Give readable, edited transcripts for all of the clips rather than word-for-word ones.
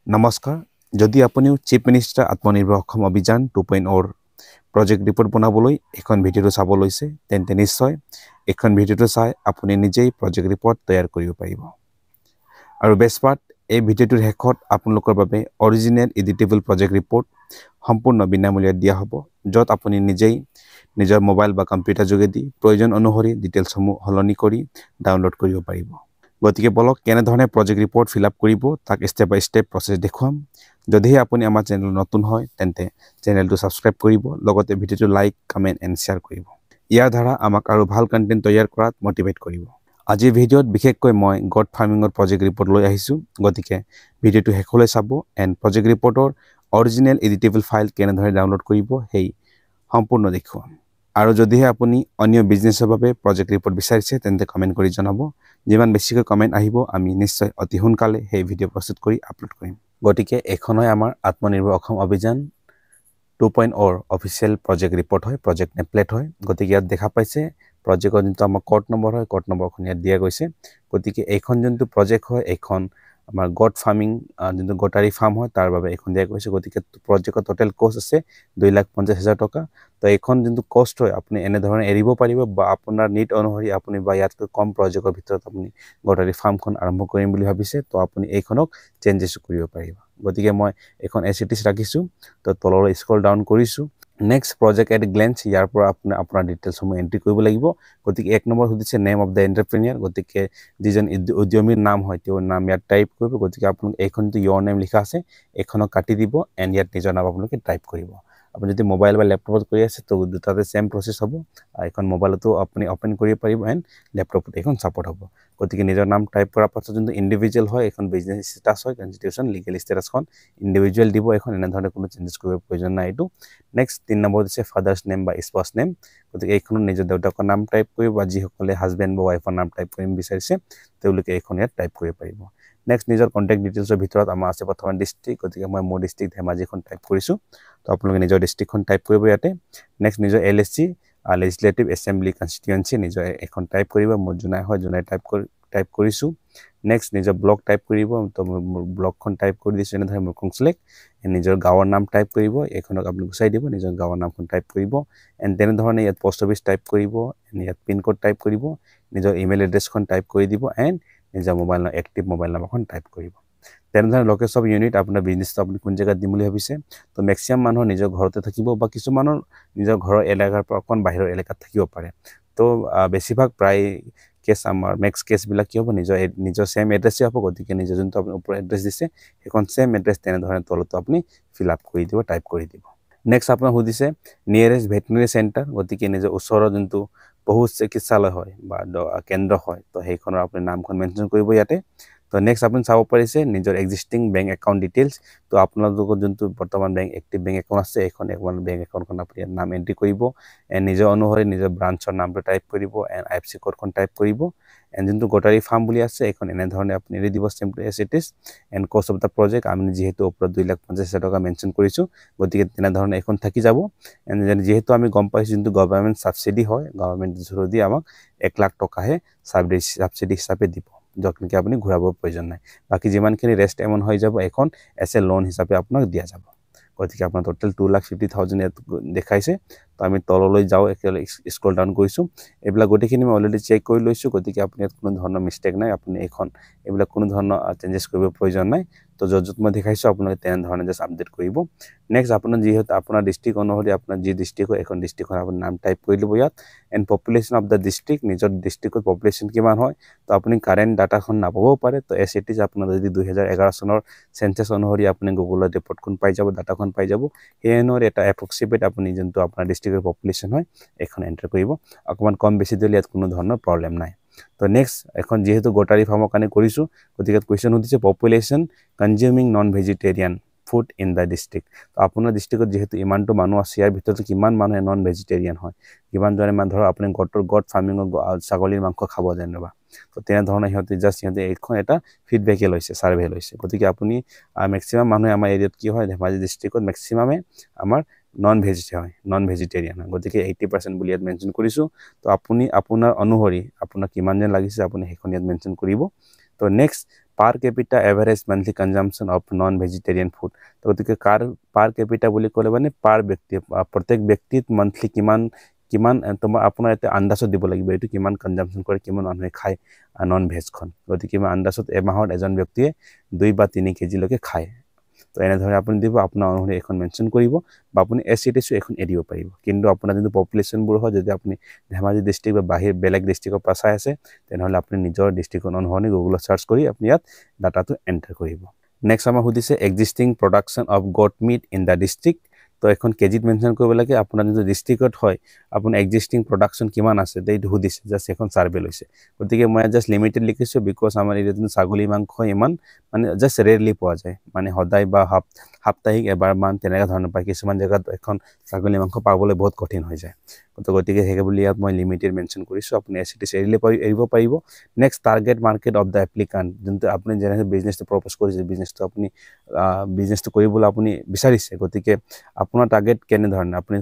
নমস্কাৰ যদি আপুনিও চিফ মিনিষ্টাৰ আত্মনিৰ্ভৰ অসম অভিযান 2.0 প্ৰজেক্ট ৰিপৰ্ট বনাবলৈ এখন ভিডিঅ'টো চাব লৈছে তেন্তে নিশ্চয় এখন ভিডিঅ'টো চাই আপুনি নিজেই প্ৰজেক্ট ৰিপৰ্ট তৈয়াৰ কৰিব পাৰিব আৰু বেষ্ট পাৰ্ট এই ভিডিঅ'টোৰ শেষত আপোনালোকৰ বাবে অৰিজিনেল এডিটেবল প্ৰজেক্ট ৰিপৰ্ট সম্পূৰ্ণ বিনামূলীয়াত দিয়া হ'ব য'ত আপুনি নিজেই নিজৰ মোবাইল বা কম্পিউটাৰ যোগেদি প্ৰয়োজন অনুসৰি ডিটেইলছসমূহ সলনি কৰি ডাউনলোড কৰিব পাৰিব গতিকে বলক কেনে ধৰণে প্ৰজেক্ট ৰিপৰ্ট ফিল আপ কৰিব তাক ষ্টেপ বাই ষ্টেপ প্ৰসেস দেখুৱাম যদিহে আপুনি আমাৰ চেনেল নতুন হয় তেন্তে চেনেলটো সাবস্ক্ৰাইব কৰিব লগতে ভিডিঅ'টো লাইক কমেন্ট এণ্ড শেয়াৰ কৰিব ইয়াৰ দ্বাৰা আমাক আৰু ভাল কন্টেন্ট তৈয়াৰ কৰাত মোটিভেট কৰিব আজিৰ ভিডিঅ'ত বিশেষকৈ মই গট ফাৰ্মিঙৰ প্ৰজেক্ট ৰিপৰ্ট লৈ আহিছো গতিকে ভিডিঅ'টো শেষলৈ চাব এণ্ড প্ৰজেক্ট ৰিপৰ্টৰ অৰিজিনেল এডিটেবল ফাইল কেনে ধৰণে ডাউনলোড কৰিব সেই সম্পূৰ্ণ দেখুৱাম আৰু যদিহে আপুনি অন্য বিজনেছৰ বাবে প্ৰজেক্ট ৰিপৰ্ট বিচাৰিছে তেন্তে কমেন্ট কৰি জনাব যিমান বেছিকৈ কমেন্ট আহিব আমি নিশ্চয় অতি সোনকালে সেই ভিডিঅ' প্ৰস্তুত কৰি আপলোড কৰিম গতিকে এখন হয় আমাৰ আত্মনিৰ্ভৰ অসম অভিযান 2.0 অফিচিয়েল প্ৰজেক্ট ৰিপৰ্ট হয় প্ৰজেক্ট টেমপ্লেট হয় গতিকে ইয়াত দেখা পাইছে প্ৰজেক্টৰ যোনটো আমাৰ কোড নম্বৰ হয় কোড নম্বৰখন ইয়াত দিয়া গৈছে গতিকে এইখন যোনটো প্ৰজেক্ট হয় এইখন আমাৰ গট ফাৰ্মিং যোনটো গটাৰী ফাৰ্ম হয় তাৰ বাবে এইখন দিয়া গৈছে গতিকে প্ৰজেক্টৰ টোটেল কষ্ট আছে 2,50,000 টকা তো এইখন যোনটো কষ্ট হয় আপুনি এনে ধৰণে এৰিব পাৰিব বা আপোনাৰ নিড অনুসৰি আপুনি বা ইয়াতকৈ কম প্ৰজেক্টৰ ভিতৰত আপুনি গটাৰী ফাৰ্মখন আৰম্ভ কৰিম বুলি ভাবিছে তো আপুনি এইখনক চেঞ্জেছ কৰিব পাৰিব গতিকে মই এখন এসিটিস ৰাখিছো তো তললৈ স্ক্ৰল ডাউন কৰিছো নেক্সট প্ৰজেক্ট এট গ্লেন্স ইয়াৰ পৰা আপোনাৰ ডিটেইলছসমূহ এন্ট্ৰি কৰিব লাগিব গতিকে এক নম্বৰ সুধিছে নেম অফ দ্য এন্টাৰপ্ৰেনিয়াৰ গতিকে যিজন উদ্যমীৰ নাম হয় তেওঁৰ নাম ইয়াত টাইপ কৰিব গতিকে আপোনাক এইখনটো ইয়ৰ নেম লিখা আছে এইখনক কাটি দিব এণ্ড ইয়াত নিজৰ নাম আপোনালোকে টাইপ কৰিব আপুনি যদি মোবাইল বা ল্যাপটপত কৰি আছে তো দুটাতে সেম প্ৰসেস হ'ব এখন মোবাইলতো আপুনি ওপেন কৰিব পাৰিব এণ্ড ল্যাপটপত এখন সাপোৰ্ট হ'ব গতিকে নিজৰ নাম টাইপ কৰাৰ পাছত যোনটো ইন্ডিভিজুৱেল হয় এখন বিজনেছ ষ্টেটাস হয় কনস্টিটিউশন লিগেল ষ্টেটাসখন ইন্ডিভিজুৱেল দিব এখন এনে ধৰণে কোনো চেঞ্জেছ কৰিব প্ৰয়োজন নাই এইটো নেক্সট 3 নম্বৰ দিছে ফাদাৰ্স নেম বা স্পাউস নেম গতিকে এইখনত নিজৰ দেউতাকৰ নাম টাইপ কৰিব বা যিসকলে হাজবেণ্ড বা ৱাইফৰ নাম টাইপ কৰিম বিচাৰিছে তেওঁলোকে এইখন ইয়াত টাইপ কৰিব পাৰিব নেক্সট নিজৰ কন্টাক্ট ডিটেইলছৰ ভিতৰত আমাৰ আছে প্ৰথমে ডিস্ট্ৰিক্ট গতিকে মই মোৰ ডিস্ট্ৰিক্ট ধেমাজিখন টাইপ কৰিছো তো আপোনালোকে নিজৰ ডিস্ট্ৰিক্টখন টাইপ কৰিব ইয়াতে নেক্সট নিজৰ এলএসসি legislative assembly constituency নিজৰ এখন টাইপ কৰিব মোৰ জুনাই হয় জুনাই টাইপ কৰিছো নেক্সট নিজৰ ব্লক টাইপ কৰিব তো ব্লকখন টাইপ কৰি দিছো এনে ধৰণে মুকং সিলেক্ট নিজৰ গাঁৱৰ নাম টাইপ কৰিব এইখনক আপুনি গুচাই দিব নিজৰ গাঁৱৰ নামখন টাইপ কৰিব এণ্ড তেনে ধৰণে ইয়াত পোষ্ট অফিচ টাইপ কৰিব ইয়াত পিন কোড টাইপ কৰিব নিজৰ ইমেইল এড্ৰেছখন টাইপ কৰি দিব এণ্ড নিজৰ মোবাইল এক্টিভ মোবাইল নাম্বাৰখন টাইপ কৰিব তেনেধৰণে লোকেশ্যন অফ ইউনিট আপোনাৰ বিজনেছটো আপুনি কোন জেগাত দিম বুলি ভাবিছে তো ম্যাক্সিমাম মানুহ নিজৰ ঘৰতে থাকিব বা কিছুমানৰ নিজৰ ঘৰৰ এলেকাৰ পৰা অকণ বাহিৰৰ এলেকাত থাকিব পাৰে তো বেছিভাগ প্ৰায় কেছ আমাৰ মেক্স কেছ বিলাক কি হ'ব নিজৰ সেম এড্ৰেছই হ'ব গতিকে নিজৰ যোনটো আপুনি ওপৰ এড্ৰেছ দিছে সেইখন সেম এড্ৰেছ তেনেধৰণে তলতো আপুনি ফিল আপ কৰি দিব টাইপ কৰি দিব নেক্সট আপোনাৰ সুধিছে নিয়াৰেষ্ট ভেটেৰিনেৰী চেণ্টাৰ গতিকে নিজৰ ওচৰৰ যোনটো পশু চিকিৎসালয় হয় বা কেন্দ্ৰ হয় তো সেইখনৰ আপুনি নামখন মেনশ্যন কৰিব ইয়াতে তো নেক্সট আপুনি চাব পাৰিছে নিজৰ এক্সিস্টিং বেংক একাউণ্ট ডিটেইলছ তো আপোনালোকৰ যোনটো বৰ্তমান বেংক এক্টিভ বেংক একাউণ্ট আছে এখন বেংক একাউণ্টখন আপুনি নাম এন্ট্ৰি কৰিব এণ্ড নিজৰ অনুসৰি নিজৰ ব্ৰাঞ্চৰ নামটো টাইপ কৰিব এণ্ড আইএফএসচি কোডখন টাইপ কৰিব এণ্ড যোনটো গটাৰী ফাৰ্ম বুলি আছে এখন এনে ধৰণে আপুনি এৰি দিব simply as it is and cost of the project আমি যিহেতু ওপৰত 2,50,000 টকা মেনশ্যন কৰিছো গতিকে তেনে ধৰণে এখন থাকি যাব এণ্ড যিহেতু আমি গম পাইছো যোনটো গভৰ্ণমেণ্ট সাবসিডি হয় গভৰ্ণমেণ্ট থ্ৰু দি আমাক 1 লাখ টকাহে সাবসিডি হিচাপে দিব য'ত নেকি আপুনি ঘূৰাবৰ প্ৰয়োজন নাই বাকি যিমানখিনি ৰেষ্ট এমাউণ্ট হৈ যাব এখন এছ এ লোন হিচাপে আপোনাক দিয়া যাব গতিকে আপোনাৰ টোটেল 2,50,000 ইয়াত দেখাইছে তো আমি তললৈ যাও একেবাৰে স্ক্ৰল ডাউন কৰিছো এইবিলাক গোটেইখিনি মই অলৰেডি চেক কৰি লৈছো গতিকে আপুনি ইয়াত কোনো ধৰণৰ মিষ্টেক নাই আপুনি এখন এইবিলাক কোনো ধৰণৰ চেঞ্জেছ কৰিব প্ৰয়োজন নাই তো য'ত মই দেখাইছো আপোনালোকে তেনে ধৰণে জাস্ট আপডেট কৰিব নেক্সট আপোনাৰ যিহেতু আপোনাৰ ডিস্ট্ৰিক্ট অনুসৰি আপোনাৰ যি ডিস্ট্ৰিক্ট হয় এখন ডিস্ট্ৰিক্টৰ আপুনি নাম টাইপ কৰি দিব ইয়াত and population of the district নিজৰ ডিস্ট্ৰিক্টৰ পপুলেশ্যন কিমান হয় তো আপুনি কাৰেণ্ট ডাটাখন নাপাবও পাৰে তো এছ ইট ইজ আপোনাৰ যদি 2011 চনৰ সেন্সাস অনুসৰি আপুনি গুগলৰ ৰিপৰ্টখন পাই যাব ডাটাখন পাই যাব সেই অনুসৰি এটা এপ্ৰক্সিমেট আপুনি যোনটো আপোনাৰ ডিস্ট্ৰিক্টৰ পপুলেশ্যন হয় এখন এন্টাৰ কৰিব অকমান কম বেছি দিলে ইয়াত কোনো ধৰণৰ প্ৰবলেম নাই তো নেক্সট এখন যেহেতু গটাৰী ফাৰ্মৰ কাৰণে কৰিছো গতিকে কোৱেশ্চন সুধিছে population consuming non vegetarian food in the district তো আপোনাৰ ডিস্ট্ৰিক্টত যেহেতু ইমানটো মানুহ আছে ইয়াৰ ভিতৰত কিমান মানুহে নন ভেজিটেৰিয়ান হয় কিমান জনে মানুহ ধৰক আপুনি গট ফাৰ্মিঙৰ ছাগলীৰ মাংস খাব যেনিবা তো তেনে ধৰণে সিহঁতে এইখন এটা ফিডবেকে লৈছে সাৰ্ভে লৈছে গতিকে আপুনি ম্যাক্সিমাম মানুহে আমাৰ এৰিয়াত কি হয় ধেমাজি ডিস্ট্ৰিক্টত ম্যাক্সিমামে আমাৰ নন ভেজিটেৰিয়ান গতিকে 80% বুলি ইয়াত মেনশ্যন কৰিছো তো আপুনি আপোনাৰ অনুসৰি আপোনাক কিমান জন লাগিছে আপুনি সেইখন ইয়াত মেনশ্যন কৰিব তো next per capita average monthly consumption of non vegetarian food তো গতিকে পাৰ কেপিটা বুলি ক'লে মানে পাৰ ব্যক্তি প্ৰত্যেক ব্যক্তিত মান্থলি কিমান তোমাৰ আপোনাৰ এটা আন্দাজত দিব লাগিব এইটো কিমান কনজাম্পশ্যন কৰে কিমান মানুহে খায় নন ভেজখন গতিকে মই আন্দাজত এমাহত এজন ব্যক্তিয়ে 2 বা 3 কেজিলৈকে খায় তো এনেধৰণে আপুনি দিব আপোনাৰ অনুসৰি এখন মেনশ্যন কৰিব বা আপুনি এচিটিছো এখন এৰিব পাৰিব কিন্তু আপোনাৰ যোনটো পপুলেশ্যনবোৰ হয় যদি আপুনি ধেমাজি ডিষ্ট্ৰিক্ট বা বাহিৰ বেলেগ ডিষ্ট্ৰিক্টৰ পৰা চাই আছে তেনেহ'লে আপুনি নিজৰ ডিষ্ট্ৰিক্টৰ অনুসৰি গুগলত চাৰ্চ কৰি আপুনি ইয়াত ডাটাটো এণ্টাৰ কৰিব নেক্সট আমাৰ সুধিছে existing production of goat meat in the district তো এখন কেজিত মেনশ্যন কৰিব লাগে আপোনাৰ যোনটো ডিষ্ট্ৰিক্টত হয় আপোনাৰ এক্সিষ্টিং প্ৰডাকশ্যন কিমান আছে এইটো সুধিছে জাষ্ট এখন চাৰ্ভে লৈছে গতিকে মই জাষ্ট লিমিটেড লিখিছোঁ বিকজ আমাৰ এই যোনটো ছাগলী মাংস ইমান মানে জাষ্ট ৰেয়াৰলি পোৱা যায় মানে সদায় বা সাপ্তাহিক এবাৰমান তেনেকুৱা ধৰণৰ পায় কিছুমান জেগাত এখন ছাগলী মাংস পাবলৈ বহুত কঠিন হৈ যায় গতিকে সেইকে বুলি ইয়াত মই লিমিটেড মেনশ্যন কৰিছোঁ আপুনি এচিটিছ এৰিব পাৰিব next target market of the applicant যোনটো আপুনি যেনেকৈ বিজনেছটো প্ৰপ'জ কৰিছে বিজনেছটো আপুনি বিজনেছটো কৰিবলৈ আপুনি বিচাৰিছে গতিকে আপোনাৰ টাৰ্গেট কেনেধৰণে আপুনি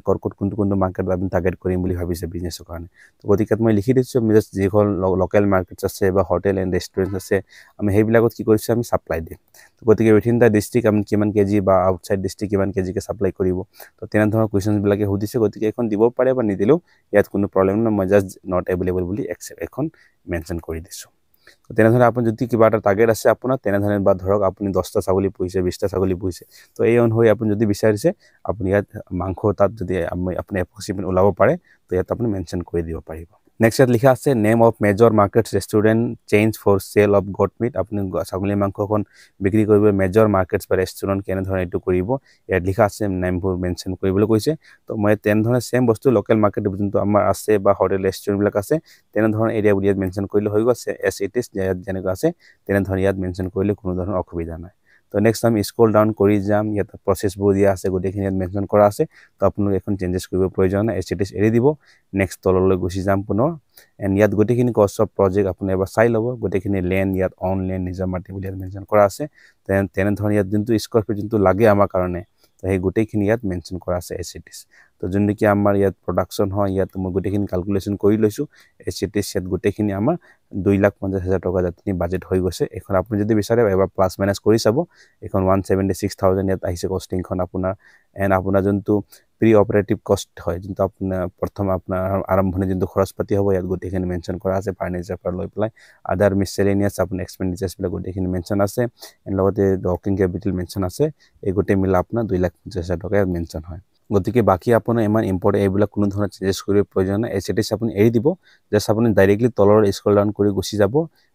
কোনটো মাৰ্কেটত আপুনি টাৰ্গেট কৰিম বুলি ভাবিছে বিজনেছৰ কাৰণে গতিকে মই লিখি দিছোঁ জাষ্ট যিখন লোকেল মাৰ্কেটছ আছে বা হোটেল এণ্ড ৰেষ্টুৰেণ্ট আছে আমি সেইবিলাকত কি কৰিছোঁ আমি ছাপ্লাই দিম গতিকে উইথিন দ্য ডিষ্ট্ৰিক্ট আমি কিমান কেজি বা আউটছাইড ডিষ্ট্ৰিক্ট কিমান কেজিকে ছাপ্লাই কৰিব তো তেনেধৰণৰ কুৱেশ্যনবিলাকে সুধিছে গতিকে এখন দিব পাৰে বা নিদিলেও ইয়াত কোনো প্ৰব্লেম নাই মই জাষ্ট নট এভেইলেবল বুলি এখন মেনশ্যন কৰি দিছোঁ তো তেনেধৰণে আপুনি যদি কিবা এটা টাৰ্গেট আছে আপোনাৰ তেনেধৰণে বা ধৰক আপুনি 10টা ছাগলী পুহিছে 20টা ছাগলী পুহিছে তো এই অনুসৰি আপুনি যদি বিচাৰিছে আপুনি ইয়াত মাংস তাত যদি আপুনি এপ্ৰক্সিমেট ওলাব পাৰে তো ইয়াত আপুনি মেনশ্যন কৰি দিব পাৰিব নেক্সট ইয়াত লিখা আছে name of major markets restaurant change for sale of goat meat আপুনি ছাগলী মাংসখন বিক্ৰী কৰিব মেজৰ মাৰ্কেটছ বা ৰেষ্টুৰেণ্ট কেনেধৰণে এইটো কৰিব ইয়াত লিখা আছে নেমবোৰ মেনশ্যন কৰিবলৈ কৈছে তো মই তেনেধৰণে ছেম বস্তু লোকেল মাৰ্কেট যোনটো আমাৰ আছে বা হোটেল ৰেষ্টুৰেণ্টবিলাক আছে তেনেধৰণৰ এৰিয়া বুলি ইয়াত মেনশ্যন কৰিলে হৈ গৈছে এছ ইট ইজ ইয়াত যেনেকুৱা আছে তেনেধৰণে ইয়াত মেনশ্যন কৰিলে কোনো ধৰণৰ অসুবিধা নাই তো নেক্সট আমি স্ক্ৰল ডাউন কৰি যাম ইয়াত প্ৰচেছবোৰ দিয়া আছে গোটেইখিনি ইয়াত মেনশ্যন কৰা আছে তো আপোনালোকে এখন চেঞ্জেছ কৰিব প্ৰয়োজন নাই এছ ইট ইজ এৰি দিব নেক্সট তললৈ গুচি যাম পুনৰ এণ্ড ইয়াত গোটেইখিনি কষ্ট অফ প্ৰজেক্ট আপুনি এবাৰ চাই ল'ব গোটেইখিনি লেণ্ড ইয়াত অন লেণ্ড নিজৰ মাটি বুলি ইয়াত মেনশ্যন কৰা আছে তেনেধৰণে ইয়াত যোনটো স্কোৱাৰ ফিট যোনটো লাগে আমাৰ কাৰণে তো সেই গোটেইখিনি ইয়াত মেনশ্যন কৰা আছে এছ ইট ইজ তো যোন নেকি আমাৰ ইয়াত প্ৰডাকশ্যন হয় ইয়াত মই গোটেইখিনি কেলকুলেশ্যন কৰি লৈছোঁ এছ ইট ইজ ইয়াত গোটেইখিনি আমাৰ 2,50,000 টকা যাতনি বাজেট হৈ গৈছে এখন আপুনি যদি বিচাৰে এবাৰ প্লাছ মাইনাছ কৰি চাব এখন 176,000 ইয়াত আহিছে কষ্টিংখন আপোনাৰ এণ্ড আপোনাৰ যোনটো প্ৰি অপাৰেটিভ কষ্ট হয় যোনটো আপোনাৰ প্ৰথম আপোনাৰ আৰম্ভণি যোনটো খৰচ পাতি হ'ব ইয়াত গোটেইখিনি মেনশ্যন কৰা আছে ফাৰ্নিচাৰ পৰা লৈ পেলাই আদাৰ মিছচেলেনিয়াছ আপোনাৰ এক্সপেণ্ডিচাৰ্ছবিলাক গোটেইখিনি মেনশ্যন আছে এণ্ড লগতে ৱৰ্কিং কেপিটেল মেনশ্যন আছে এই গোটেই মিলা আপোনাৰ 2,50,000 টকা ইয়াত মেনশ্যন হয় গতিকে বাকী আপোনাৰ ইমান ইম্পৰ্টেণ্ট এইবিলাক কোনো ধৰণৰ চেঞ্জেছ কৰিব প্ৰয়োজন নাই এছ ইট ইজ আপুনি এৰি দিব জাষ্ট আপুনি ডাইৰেক্টলি তলৰ স্ক্ৰল ডাউন কৰি গুচি যাব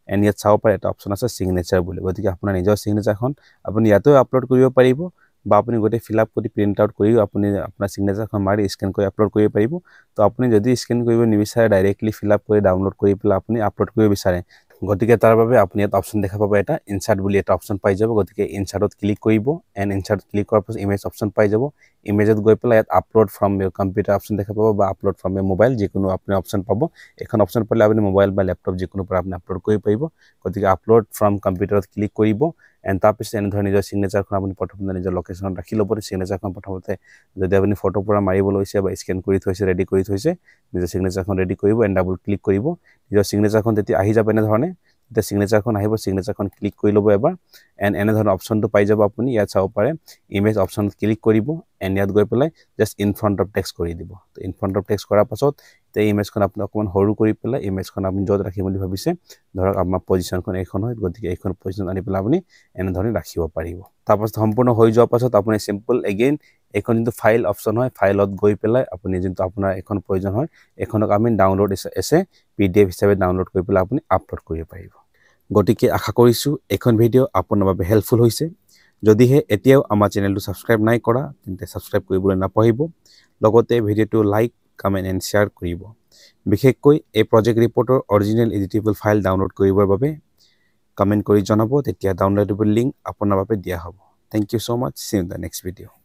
এণ্ড ইয়াত চাব পাৰে এটা অপশ্যন আছে ছিগনেচাৰ বুলি গতিকে আপোনাৰ নিজৰ ছিগনেচাৰখন আপুনি ইয়াতেও আপলোড কৰিব পাৰিব বা আপুনি গোটেই ফিল আপ কৰি প্ৰিণ্ট আউট কৰিও আপুনি আপোনাৰ ছিগনেচাৰখন মাৰি স্কেন কৰি আপলোড কৰিব পাৰিব তো আপুনি যদি স্কেন কৰিব নিবিচাৰে ডাইৰেক্টলি ফিল আপ কৰি ডাউনলোড কৰি পেলাই আপুনি আপলোড কৰিব বিচাৰে গতিকে তাৰ বাবে আপুনি ইয়াত অপশ্যন দেখা পাব এটা ইনচাৰ্ট বুলি এটা অপশ্যন পাই যাব গতিকে ইনচাৰ্টত ক্লিক কৰিব এণ্ড ইনচাৰ্টত ক্লিক কৰাৰ পাছত ইমেজ অপশ্যন পাই যাব ইমেজত গৈ পেলাই ইয়াত upload from your computer option দেখা পাব বা আপলোড ফ্ৰম ইয়ৰ মোবাইল যিকোনো আপুনি অপশ্যন পাব এখন অপশ্যন পালে আপুনি মোবাইল বা লেপটপ যিকোনো পৰা আপুনি আপলোড কৰিব পাৰিব গতিকে আপলোড ফ্ৰম কম্পিউটাৰত ক্লিক কৰিব এণ্ড তাৰপিছত এনেধৰণে নিজৰ ছিগনেচাৰখন আপুনি প্ৰথমতে নিজৰ লোকেশ্যনত ৰাখি ল'ব ছিগনেচাৰখন প্ৰথমতে যদি আপুনি ফটো পৰা মাৰিব লৈছে বা স্কেন কৰি থৈছে ৰেডি কৰি থৈছে নিজৰ ছিগনেচাৰখন ৰেডি কৰিব এণ্ড ডাবল ক্লিক কৰিব নিজৰ ছিগনেচাৰখন যেতিয়া আহি যাব এনেধৰণে তেতিয়া ছিগনেচাৰখন আহিব ছিগনেচাৰখন ক্লিক কৰি ল'ব এবাৰ এণ্ড এনেধৰণৰ অপশ্যনটো পাই যাব আপুনি ইয়াত চাব পাৰে ইমেজ অপশ্যনত ক্লিক কৰিব এণ্ড ইয়াত গৈ পেলাই just in front of text কৰি দিব তো ইন ফ্ৰণ্ট অফ টেক্সট কৰাৰ পাছত এই ইমেজখন আপুনি অকণমান সৰু কৰি পেলাই ইমেজখন আপুনি য'ত ৰাখিম বুলি ভাবিছে ধৰক আপোনাৰ পজিশ্যনখন এইখন হয় গতিকে এইখন পজিশ্যন আনি পেলাই আপুনি এনেধৰণে ৰাখিব পাৰিব তাৰপাছত সম্পূৰ্ণ হৈ যোৱাৰ পাছত আপুনি চিম্পল এগেইন এইখন যোনটো ফাইল অপশ্যন হয় ফাইলত গৈ পেলাই আপুনি যোনটো আপোনাৰ এখন প্ৰয়োজন হয় এইখনক আমি ডাউনলোড এছে PDF হিচাপে ডাউনলোড কৰি পেলাই আপুনি আপলোড কৰিব পাৰিব গতিকে আশা কৰিছোঁ এইখন ভিডিঅ' আপোনাৰ বাবে হেল্পফুল হৈছে যদিহে এতিয়াও আমাৰ চেনেলটো ছাবস্ক্ৰাইব নাই কৰা তেন্তে ছাবস্ক্ৰাইব কৰিবলৈ নাপাহৰিব লগতে ভিডিঅ'টো লাইক কমেণ্ট এণ্ড শ্বেয়াৰ কৰিব বিশেষকৈ এই প্ৰজেক্ট ৰিপৰ্টৰ অৰিজিনেল এডিটেবল ফাইল ডাউনলোড কৰিবৰ বাবে কমেণ্ট কৰি জনাব তেতিয়া ডাউনলোডেবল লিংক আপোনাৰ বাবে দিয়া হ'ব thank you so much see you in the next video'